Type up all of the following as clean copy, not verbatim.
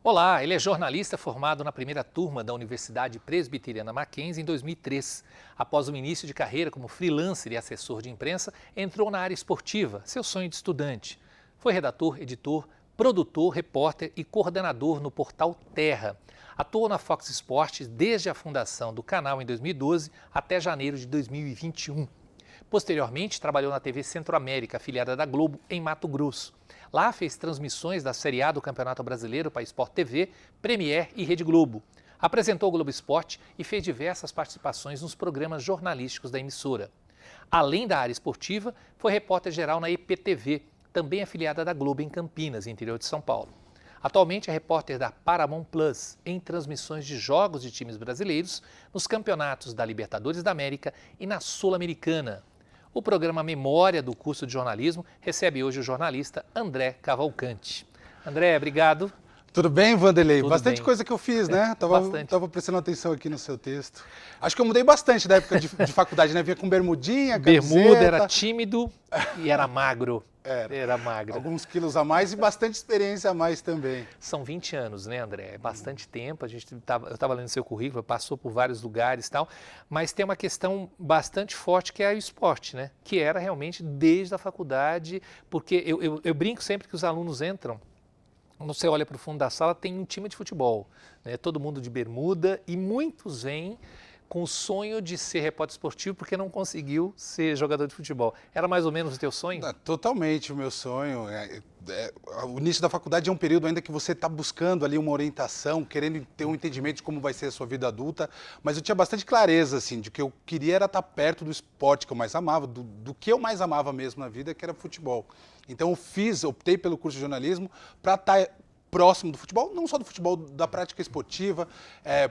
Olá, ele é jornalista formado na primeira turma da Universidade Presbiteriana Mackenzie em 2003. Após o início de carreira como freelancer e assessor de imprensa, entrou na área esportiva, seu sonho de estudante. Foi redator, editor, produtor, repórter e coordenador no portal Terra. Atuou na Fox Sports desde a fundação do canal em 2012 até janeiro de 2021. Posteriormente, trabalhou na TV Centro-América, afiliada da Globo, em Mato Grosso. Lá fez transmissões da Série A do Campeonato Brasileiro para Sport TV, Premier e Rede Globo. Apresentou o Globo Esporte e fez diversas participações nos programas jornalísticos da emissora. Além da área esportiva, foi repórter geral na EPTV, também afiliada da Globo em Campinas, interior de São Paulo. Atualmente é repórter da Paramount Plus em transmissões de jogos de times brasileiros nos campeonatos da Libertadores da América e na Sul-Americana. O programa Memória do curso de jornalismo recebe hoje o jornalista André Cavalcante. André, obrigado. Tudo bem, Vanderlei? Tudo bastante bem. coisa que eu fiz, né? Bastante. Tava prestando atenção aqui no seu texto. Acho que eu mudei bastante da época de faculdade, né? Vinha com bermudinha, camiseta. Bermuda, era tímido e era magro. Era magro. Alguns quilos a mais e bastante experiência a mais também. São 20 anos, né, André? É bastante tempo. Eu estava lendo seu currículo, passou por vários lugares e tal, mas tem uma questão bastante forte que é o esporte, né? Que era realmente desde a faculdade, porque eu brinco sempre que os alunos entram, quando você olha para o fundo da sala, tem um time de futebol, né? Todo mundo de bermuda e muitos vêm com o sonho de ser repórter esportivo porque não conseguiu ser jogador de futebol. Era mais ou menos o teu sonho? Totalmente o meu sonho. O início da faculdade é um período ainda que você está buscando ali uma orientação, querendo ter um entendimento de como vai ser a sua vida adulta, mas eu tinha bastante clareza, assim, de que eu queria era estar perto do esporte que eu mais amava, do que eu mais amava mesmo na vida, que era futebol. Então optei pelo curso de jornalismo para estar próximo do futebol, não só do futebol, da prática esportiva.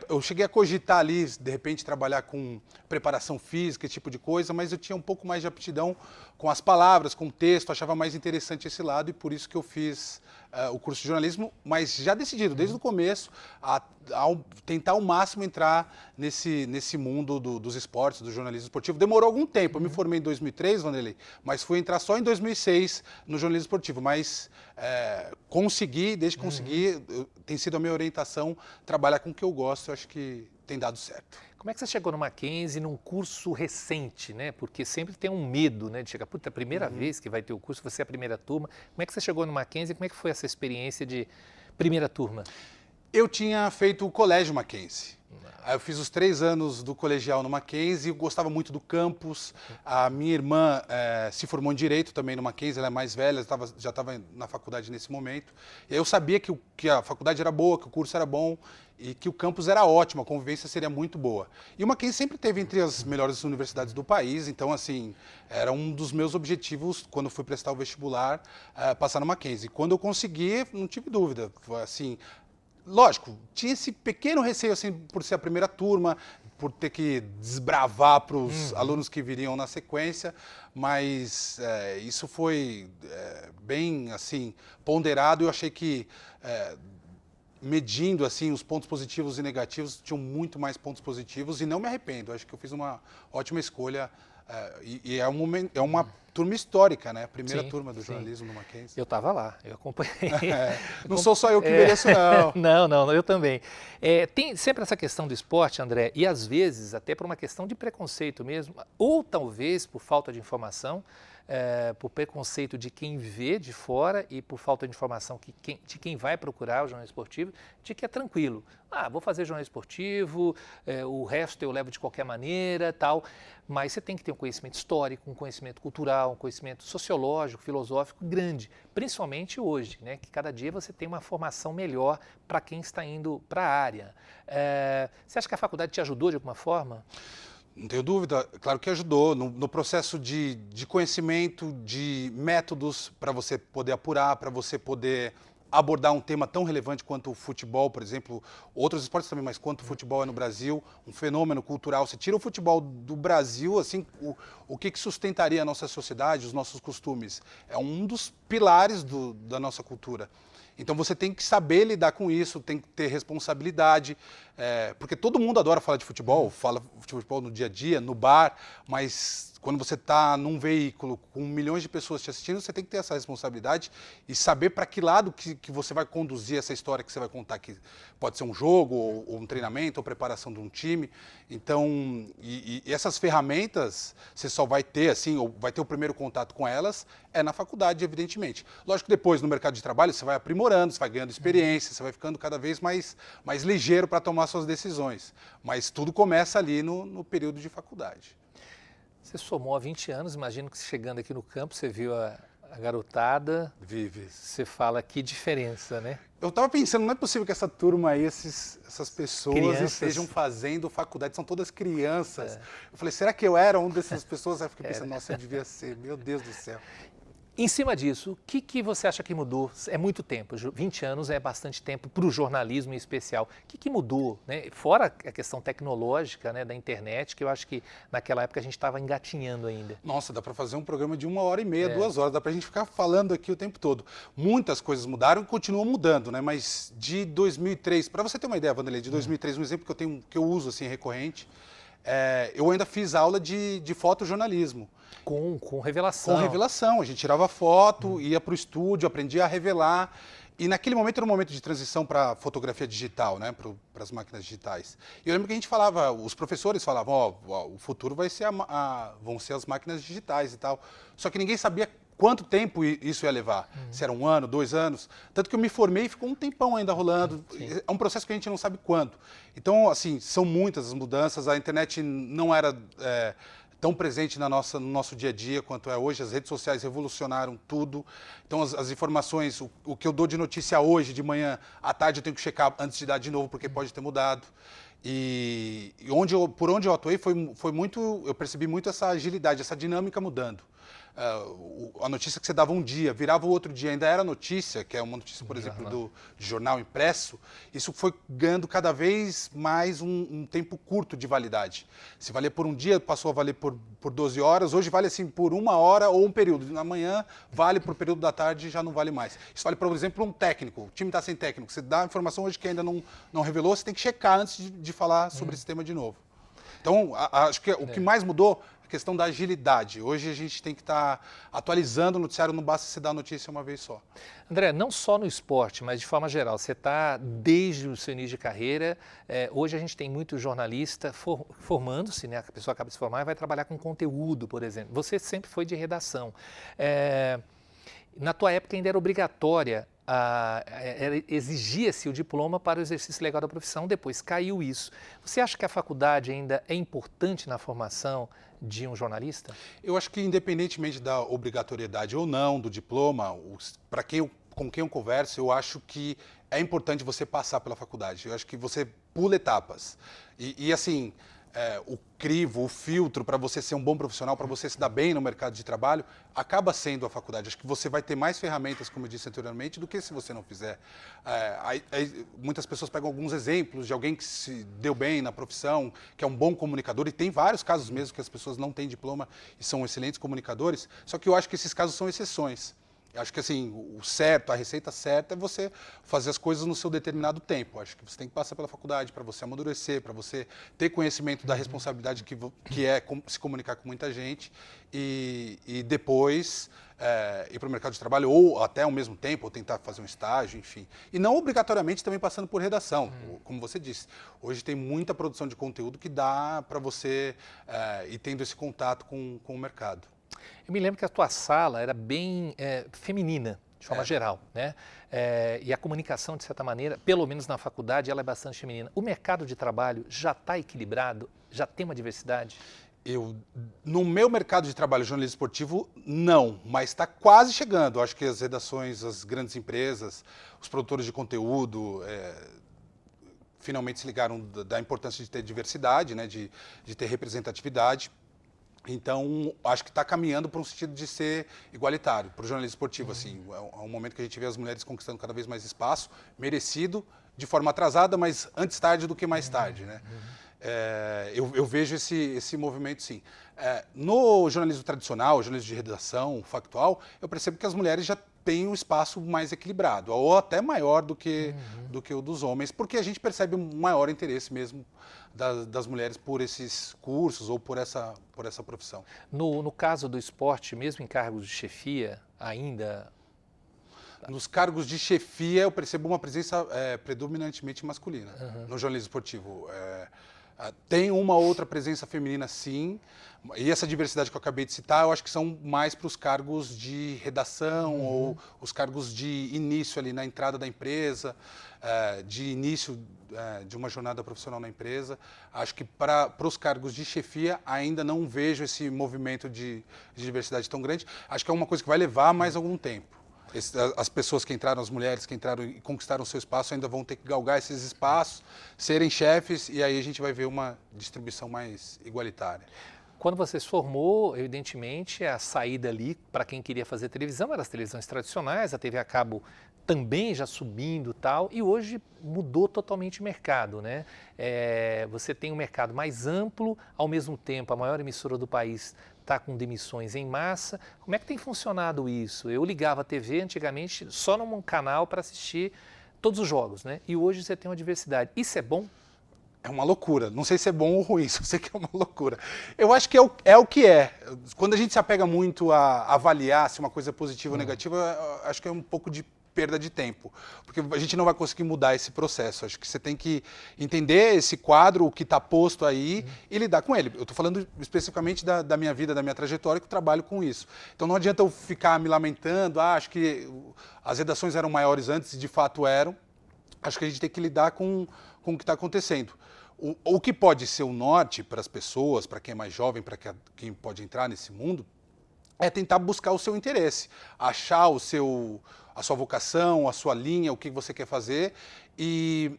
Eu cheguei a cogitar ali, de repente, trabalhar com preparação física, esse tipo de coisa, mas eu tinha um pouco mais de aptidão com as palavras, com o texto, achava mais interessante esse lado e por isso que eu fiz o curso de jornalismo, mas já decidido, desde o começo, a tentar ao máximo entrar nesse mundo dos esportes, do jornalismo esportivo. Demorou algum tempo, eu me formei em 2003, Vanderlei, mas fui entrar só em 2006 no jornalismo esportivo, mas consegui, desde que consegui, tem sido a minha orientação, trabalhar com o que eu gosto, eu acho que tem dado certo. Como é que você chegou no Mackenzie num curso recente, né? Porque sempre tem um medo, né? De chegar, puta, é a primeira vez que vai ter o curso, você é a primeira turma. Como é que você chegou no Mackenzie? Como é que foi essa experiência de primeira turma? Eu tinha feito o colégio Mackenzie. Aí eu fiz os 3 anos do colegial no Mackenzie, eu gostava muito do campus. A minha irmã se formou em Direito também no Mackenzie, ela é mais velha, já estava na faculdade nesse momento. E aí eu sabia que a faculdade era boa, que o curso era bom e que o campus era ótimo, a convivência seria muito boa. E o Mackenzie sempre esteve entre as melhores universidades do país, então, assim, era um dos meus objetivos quando fui prestar o vestibular, passar no Mackenzie. Quando eu consegui, não tive dúvida, foi assim. Lógico, tinha esse pequeno receio, assim, por ser a primeira turma, por ter que desbravar para os alunos que viriam na sequência, mas isso foi bem, assim, ponderado. Eu achei que, medindo, assim, os pontos positivos e negativos, tinham muito mais pontos positivos e não me arrependo. Acho que eu fiz uma ótima escolha e é uma turma histórica, né? Primeira turma do jornalismo no Mackenzie. Eu estava lá, eu acompanhei. Não sou só eu que mereço, não. Não, eu também. Tem sempre essa questão do esporte, André, e às vezes até por uma questão de preconceito mesmo, ou talvez por falta de informação, por preconceito de quem vê de fora e por falta de informação de quem vai procurar o jornal esportivo, de que é tranquilo. Vou fazer jornal esportivo, o resto eu levo de qualquer maneira, tal. Mas você tem que ter um conhecimento histórico, um conhecimento cultural, um conhecimento sociológico, filosófico grande, principalmente hoje, né? Que cada dia você tem uma formação melhor para quem está indo para a área. Você acha que a faculdade te ajudou de alguma forma? Não tenho dúvida, claro que ajudou no processo de conhecimento, de métodos para você poder apurar, para você poder abordar um tema tão relevante quanto o futebol, por exemplo, outros esportes também, mas quanto o futebol é no Brasil, um fenômeno cultural. Você tira o futebol do Brasil, assim, o que sustentaria a nossa sociedade, os nossos costumes? É um dos pilares da nossa cultura. Então você tem que saber lidar com isso, tem que ter responsabilidade, porque todo mundo adora falar de futebol, fala de futebol no dia a dia, no bar, mas quando você está num veículo com milhões de pessoas te assistindo, você tem que ter essa responsabilidade e saber para que lado que você vai conduzir essa história que você vai contar, que pode ser um jogo, ou um treinamento, ou preparação de um time. Então, e essas ferramentas, você só vai ter, assim, ou vai ter o primeiro contato com elas, na faculdade, evidentemente. Lógico que depois, no mercado de trabalho, você vai aprimorando, você vai ganhando experiência, você vai ficando cada vez mais ligeiro para tomar suas decisões. Mas tudo começa ali no período de faculdade. Você somou há 20 anos, imagino que chegando aqui no campo, você viu a garotada. Vive. Você fala que diferença, né? Eu estava pensando, não é possível que essa turma aí, essas pessoas Crianças. estejam fazendo faculdade, são todas crianças. Eu falei, será que eu era uma dessas pessoas? Aí eu fiquei pensando, nossa, eu devia ser, meu Deus do céu. Em cima disso, o que você acha que mudou? É muito tempo, 20 anos é bastante tempo para o jornalismo em especial. O que mudou? Né? Fora a questão tecnológica, né, da internet, que eu acho que naquela época a gente estava engatinhando ainda. Nossa, dá para fazer um programa de 1h30, 2 horas, dá para a gente ficar falando aqui o tempo todo. Muitas coisas mudaram e continuam mudando, né? Mas de 2003, para você ter uma ideia, Vanderlei, de 2003, um exemplo que eu uso assim recorrente, eu ainda fiz aula de fotojornalismo. Com revelação. Com revelação. A gente tirava foto, ia para o estúdio, aprendia a revelar. E naquele momento era um momento de transição para fotografia digital, né? Para as máquinas digitais. E eu lembro que a gente falava, os professores falavam, o futuro vai ser vão ser as máquinas digitais e tal. Só que ninguém sabia quanto tempo isso ia levar. Se era 1 ano, 2 anos. Tanto que eu me formei e ficou um tempão ainda rolando. É um processo que a gente não sabe quanto. Então, assim, são muitas as mudanças. A internet não era tão presente no nosso dia a dia quanto é hoje. As redes sociais revolucionaram tudo. Então, as informações, o que eu dou de notícia hoje, de manhã, à tarde eu tenho que checar antes de dar de novo, porque pode ter mudado. E por onde eu atuei, foi muito, eu percebi muito essa agilidade, essa dinâmica mudando. A notícia que você dava um dia, virava o outro dia, ainda era notícia, que é uma notícia, por exemplo, de jornal impresso, isso foi ganhando cada vez mais um tempo curto de validade. Se valia por um dia, passou a valer por 12 horas, hoje vale assim por 1 hora ou um período. Na manhã vale por período da tarde, já não vale mais. Isso vale, por exemplo, um técnico, o time está sem técnico, você dá a informação hoje que ainda não revelou, você tem que checar antes de falar sobre esse tema de novo. Então, acho que o que mais mudou é a questão da agilidade. Hoje a gente tem que estar atualizando o noticiário, não basta você dar a notícia uma vez só. André, não só no esporte, mas de forma geral, você está desde o seu início de carreira, hoje a gente tem muito jornalista formando-se, né? A pessoa acaba de se formar e vai trabalhar com conteúdo, por exemplo. Você sempre foi de redação. Na tua época ainda era obrigatória, exigia-se o diploma para o exercício legal da profissão, depois caiu isso. Você acha que a faculdade ainda é importante na formação de um jornalista? Eu acho que independentemente da obrigatoriedade ou não do diploma, com quem eu converso, eu acho que é importante você passar pela faculdade. Eu acho que você pula etapas. E assim, o crivo, o filtro para você ser um bom profissional, para você se dar bem no mercado de trabalho, acaba sendo a faculdade. Acho que você vai ter mais ferramentas, como eu disse anteriormente, do que se você não fizer. Muitas pessoas pegam alguns exemplos de alguém que se deu bem na profissão, que é um bom comunicador, e tem vários casos mesmo que as pessoas não têm diploma e são excelentes comunicadores, só que eu acho que esses casos são exceções. Acho que assim, o certo, a receita certa é você fazer as coisas no seu determinado tempo. Acho que você tem que passar pela faculdade para você amadurecer, para você ter conhecimento da responsabilidade que é se comunicar com muita gente e depois ir para o mercado de trabalho ou até ao mesmo tempo, ou tentar fazer um estágio, enfim. E não obrigatoriamente também passando por redação, como você disse. Hoje tem muita produção de conteúdo que dá para você ir tendo esse contato com o mercado. Eu me lembro que a tua sala era bem feminina, de forma geral, né? E a comunicação, de certa maneira, pelo menos na faculdade, ela é bastante feminina. O mercado de trabalho já está equilibrado? Já tem uma diversidade? No meu mercado de trabalho, jornalismo esportivo, não, mas está quase chegando. Acho que as redações, as grandes empresas, os produtores de conteúdo, finalmente se ligaram da importância de ter diversidade, né? de ter representatividade. Então, acho que está caminhando para um sentido de ser igualitário, para o jornalismo esportivo. Assim, é um momento que a gente vê as mulheres conquistando cada vez mais espaço, merecido, de forma atrasada, mas antes tarde do que mais tarde. Né? Eu vejo esse movimento, sim. No jornalismo tradicional, jornalismo de redação, factual, eu percebo que as mulheres já têm um espaço mais equilibrado, ou até maior do que do que o dos homens, porque a gente percebe um maior interesse mesmo das mulheres por esses cursos ou por essa profissão. No caso do esporte, mesmo em cargos de chefia, ainda... Nos cargos de chefia, eu percebo uma presença predominantemente masculina no jornalismo esportivo. Tem uma outra presença feminina, sim, e essa diversidade que eu acabei de citar, eu acho que são mais para os cargos de redação ou os cargos de início ali na entrada da empresa, de início de uma jornada profissional na empresa. Acho que para os cargos de chefia ainda não vejo esse movimento de diversidade tão grande. Acho que é uma coisa que vai levar mais algum tempo. As pessoas que entraram, as mulheres que entraram e conquistaram o seu espaço ainda vão ter que galgar esses espaços, serem chefes, e aí a gente vai ver uma distribuição mais igualitária. Quando você se formou, evidentemente, a saída ali para quem queria fazer televisão eram as televisões tradicionais, a TV a cabo também já subindo e tal, e hoje mudou totalmente o mercado, né? Você tem um mercado mais amplo, ao mesmo tempo a maior emissora do país está com demissões em massa. Como é que tem funcionado isso? Eu ligava a TV antigamente só num canal para assistir todos os jogos, né? E hoje você tem uma diversidade. Isso é bom? É uma loucura. Não sei se é bom ou ruim, só sei que é uma loucura. Eu acho que é o que é. Quando a gente se apega muito a avaliar se uma coisa é positiva ou negativa, acho que é um pouco de perda de tempo, porque a gente não vai conseguir mudar esse processo. Acho que você tem que entender esse quadro, o que está posto aí e lidar com ele. Eu estou falando especificamente da minha vida, da minha trajetória, que eu trabalho com isso. Então não adianta eu ficar me lamentando, acho que as redações eram maiores antes, e de fato eram. Acho que a gente tem que lidar com o que está acontecendo. O que pode ser o norte para as pessoas, para quem é mais jovem, para quem pode entrar nesse mundo, é tentar buscar o seu interesse, achar a sua vocação, a sua linha, o que você quer fazer e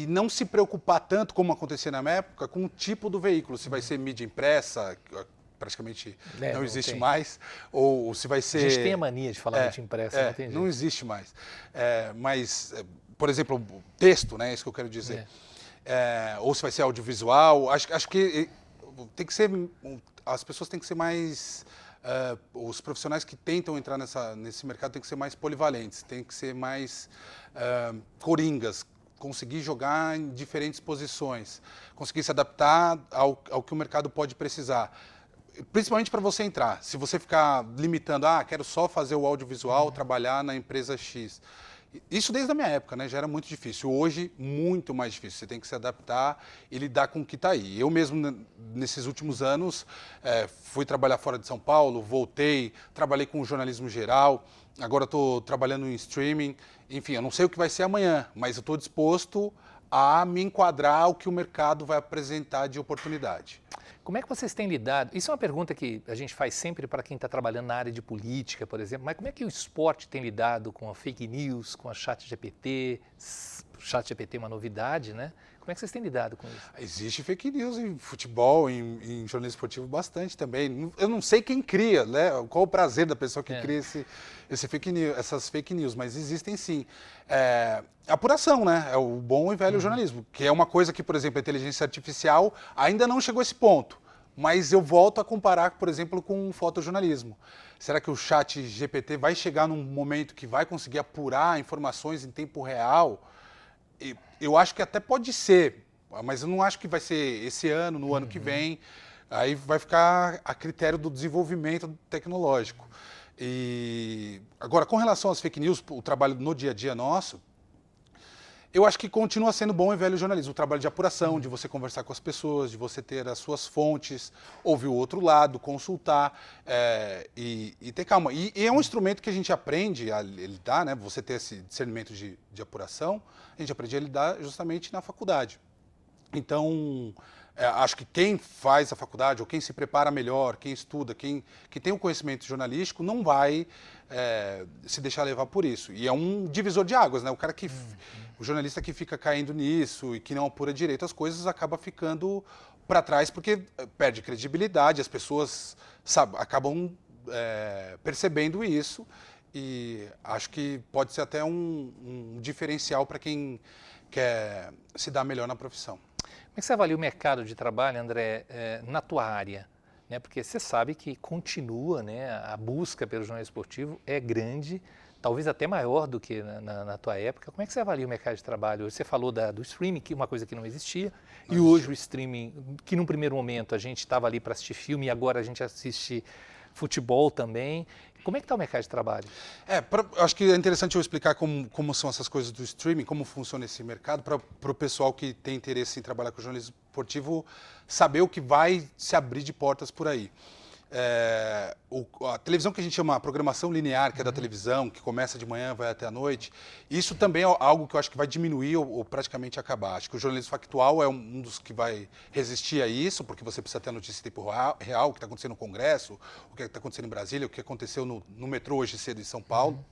não se preocupar tanto, como acontecia na minha época, com o tipo do veículo, se vai ser mídia impressa, praticamente não existe mais, ou se vai ser... A gente tem a mania de falar mídia impressa, não tem jeito. Não existe mais. Mas, por exemplo, texto, né, isso que eu quero dizer. Ou se vai ser audiovisual, acho que tem que ser, as pessoas têm que ser mais... os profissionais que tentam entrar nesse mercado têm que ser mais polivalentes, têm que ser mais coringas, conseguir jogar em diferentes posições, conseguir se adaptar ao que o mercado pode precisar. Principalmente para você entrar. Se você ficar limitando, quero só fazer o audiovisual, trabalhar na empresa X. Isso desde a minha época, né? Já era muito difícil. Hoje, muito mais difícil. Você tem que se adaptar e lidar com o que está aí. Eu mesmo, nesses últimos anos, fui trabalhar fora de São Paulo, voltei, trabalhei com jornalismo geral, agora estou trabalhando em streaming. Enfim, eu não sei o que vai ser amanhã, mas eu estou disposto a me enquadrar ao que o mercado vai apresentar de oportunidade. Como é que vocês têm lidado? Isso é uma pergunta que a gente faz sempre para quem está trabalhando na área de política, por exemplo, mas como é que o esporte tem lidado com a fake news, com a ChatGPT? O ChatGPT é uma novidade, né? Como é que vocês têm lidado com isso? Existe fake news em futebol, em jornalismo esportivo, bastante também. Eu não sei quem cria, né? Qual o prazer da pessoa que cria essas fake news, mas existem sim. Apuração, né? É o bom e velho jornalismo, que é uma coisa que, por exemplo, a inteligência artificial ainda não chegou a esse ponto. Mas eu volto a comparar, por exemplo, com o fotojornalismo. Será que o chat GPT vai chegar num momento que vai conseguir apurar informações em tempo real? Eu acho que até pode ser, mas eu não acho que vai ser esse ano, no ano que vem. Aí vai ficar a critério do desenvolvimento tecnológico. E agora, com relação às fake news, o trabalho no dia a dia nosso, eu acho que continua sendo bom e velho jornalismo, o trabalho de apuração, de você conversar com as pessoas, de você ter as suas fontes, ouvir o outro lado, consultar e ter calma. E é um instrumento que a gente aprende a lidar, né? Você ter esse discernimento de apuração, a gente aprende a lidar justamente na faculdade. Então, acho que quem faz a faculdade, ou quem se prepara melhor, quem estuda, quem tem um conhecimento jornalístico, não vai se deixar levar por isso. E é um divisor de águas, né? O jornalista que fica caindo nisso e que não apura direito as coisas acaba ficando para trás porque perde credibilidade, as pessoas acabam percebendo isso e acho que pode ser até um diferencial para quem quer se dar melhor na profissão. Como é que você avalia o mercado de trabalho, André, na tua área? Né? Porque você sabe que continua, né, a busca pelo jornalismo esportivo é grande, talvez até maior do que na tua época. Como é que você avalia o mercado de trabalho? Você falou do streaming, que é uma coisa que não existia, e hoje o streaming, que num primeiro momento a gente estava ali para assistir filme e agora a gente assiste futebol também. Como é que está o mercado de trabalho? Acho que é interessante eu explicar como são essas coisas do streaming, como funciona esse mercado, para o pessoal que tem interesse em trabalhar com jornalismo esportivo saber o que vai se abrir de portas por aí. A televisão que a gente chama a programação linear, que é da televisão, que começa de manhã, vai até a noite, isso também é algo que eu acho que vai diminuir ou praticamente acabar. Acho que o jornalismo factual é um dos que vai resistir a isso, porque você precisa ter a notícia em tempo real, o que está acontecendo no Congresso, o que está acontecendo em Brasília, o que aconteceu no metrô hoje cedo em São Paulo.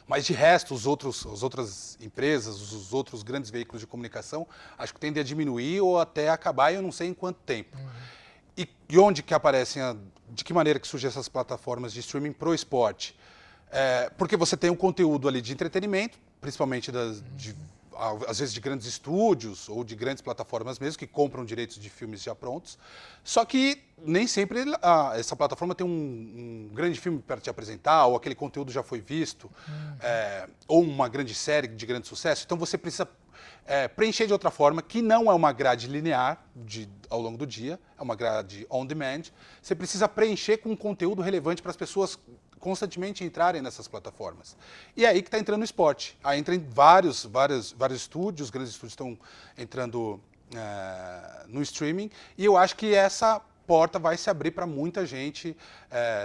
Mas de resto, as outras empresas, os outros grandes veículos de comunicação, acho que tendem a diminuir ou até acabar, e eu não sei em quanto tempo. E onde que aparecem, de que maneira que surgem essas plataformas de streaming pro esporte? Porque você tem um conteúdo ali de entretenimento, principalmente às vezes de grandes estúdios ou de grandes plataformas mesmo, que compram direitos de filmes já prontos. Só que nem sempre essa plataforma tem um grande filme para te apresentar, ou aquele conteúdo já foi visto, ou uma grande série de grande sucesso. Então você precisa preencher de outra forma, que não é uma grade linear ao longo do dia, é uma grade on demand. Você precisa preencher com um conteúdo relevante para as pessoas constantemente entrarem nessas plataformas. E é aí que está entrando o esporte. Aí entram vários estúdios, grandes estúdios estão entrando no streaming, e eu acho que essa porta vai se abrir para muita gente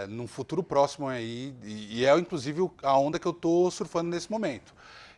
num futuro próximo aí, e é inclusive a onda que eu estou surfando nesse momento.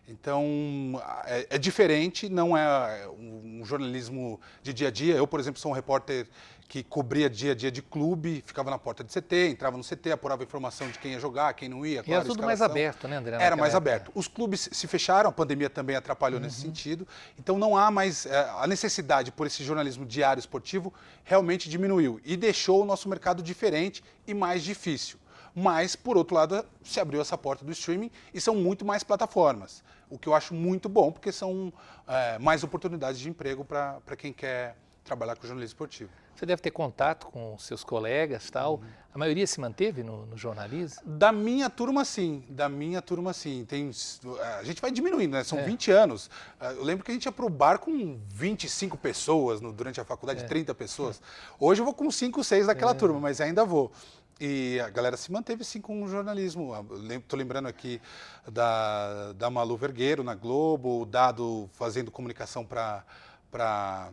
Então, é diferente, não é um jornalismo de dia a dia. Eu, por exemplo, sou um repórter que cobria dia a dia de clube, ficava na porta de CT, entrava no CT, apurava informação de quem ia jogar, quem não ia, e era tudo mais aberto, né, André? Era mais aberto. Os clubes se fecharam, a pandemia também atrapalhou nesse sentido, então não há mais... a necessidade por esse jornalismo diário esportivo realmente diminuiu e deixou o nosso mercado diferente e mais difícil. Mas, por outro lado, se abriu essa porta do streaming e são muito mais plataformas, o que eu acho muito bom, porque são mais oportunidades de emprego para quem quer trabalhar com jornalismo esportivo. Você deve ter contato com seus colegas e tal. A maioria se manteve no jornalismo? Da minha turma, sim. A gente vai diminuindo, né? São 20 anos. Eu lembro que a gente ia para o bar com 25 pessoas durante a faculdade, 30 pessoas. Hoje eu vou com 5, 6 daquela turma, mas ainda vou. E a galera se manteve, sim, com o jornalismo. Estou lembrando aqui da Malu Vergueiro, na Globo, o Dado fazendo comunicação para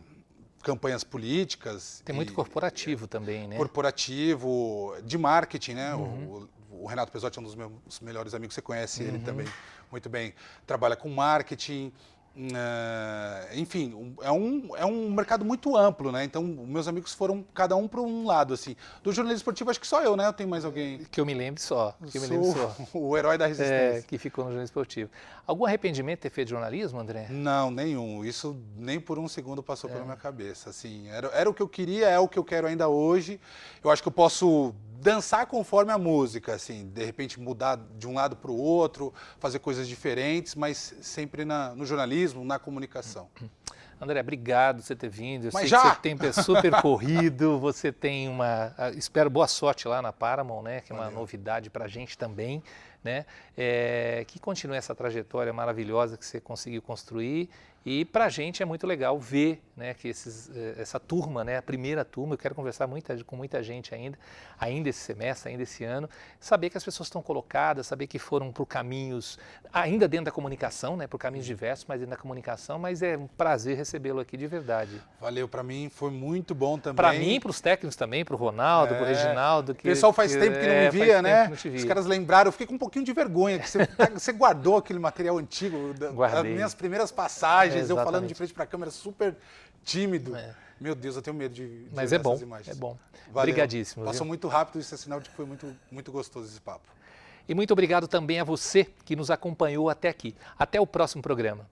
campanhas políticas. Tem muito corporativo também, né? Corporativo, de marketing, né? O Renato Pesotti é um dos meus melhores amigos, você conhece ele também muito bem. Trabalha com marketing. Enfim, é um mercado muito amplo, né? Então, meus amigos foram cada um para um lado, assim. Do jornalismo esportivo, acho que só eu, né? Eu tenho mais alguém... Que eu me lembre só. O herói da resistência. Que ficou no jornalismo esportivo. Algum arrependimento de ter feito jornalismo, André? Não, nenhum. Isso nem por um segundo passou pela minha cabeça. Assim, era o que eu queria, é o que eu quero ainda hoje. Eu acho que eu posso dançar conforme a música, assim, de repente mudar de um lado para o outro, fazer coisas diferentes, mas sempre no jornalismo, na comunicação. André, obrigado por você ter vindo. Eu mas sei já? que você tem super corrido, você tem espero boa sorte lá na Paramount, né? Que é uma novidade para a gente também, né? Que continue essa trajetória maravilhosa que você conseguiu construir. E para a gente é muito legal ver, né, que essa turma, né, a primeira turma, eu quero conversar com muita gente ainda esse semestre, ainda esse ano, saber que as pessoas estão colocadas, saber que foram por caminhos, ainda dentro da comunicação, né, por caminhos diversos, mas dentro da comunicação, mas é um prazer recebê-lo aqui de verdade. Valeu, para mim foi muito bom também. Para mim, para os técnicos também, para o Ronaldo, para o Reginaldo. O pessoal faz tempo que não me via, né? Os caras lembraram, eu fiquei com um pouquinho de vergonha, que você guardou aquele material antigo, das minhas primeiras passagens, eu falando de frente para a câmera, super tímido. Meu Deus, eu tenho medo de mas ver é bom, essas imagens. é bom. Valeu. Obrigadíssimo. Passou muito rápido, isso é sinal de que foi muito, muito gostoso esse papo. E muito obrigado também a você que nos acompanhou até aqui. Até o próximo programa.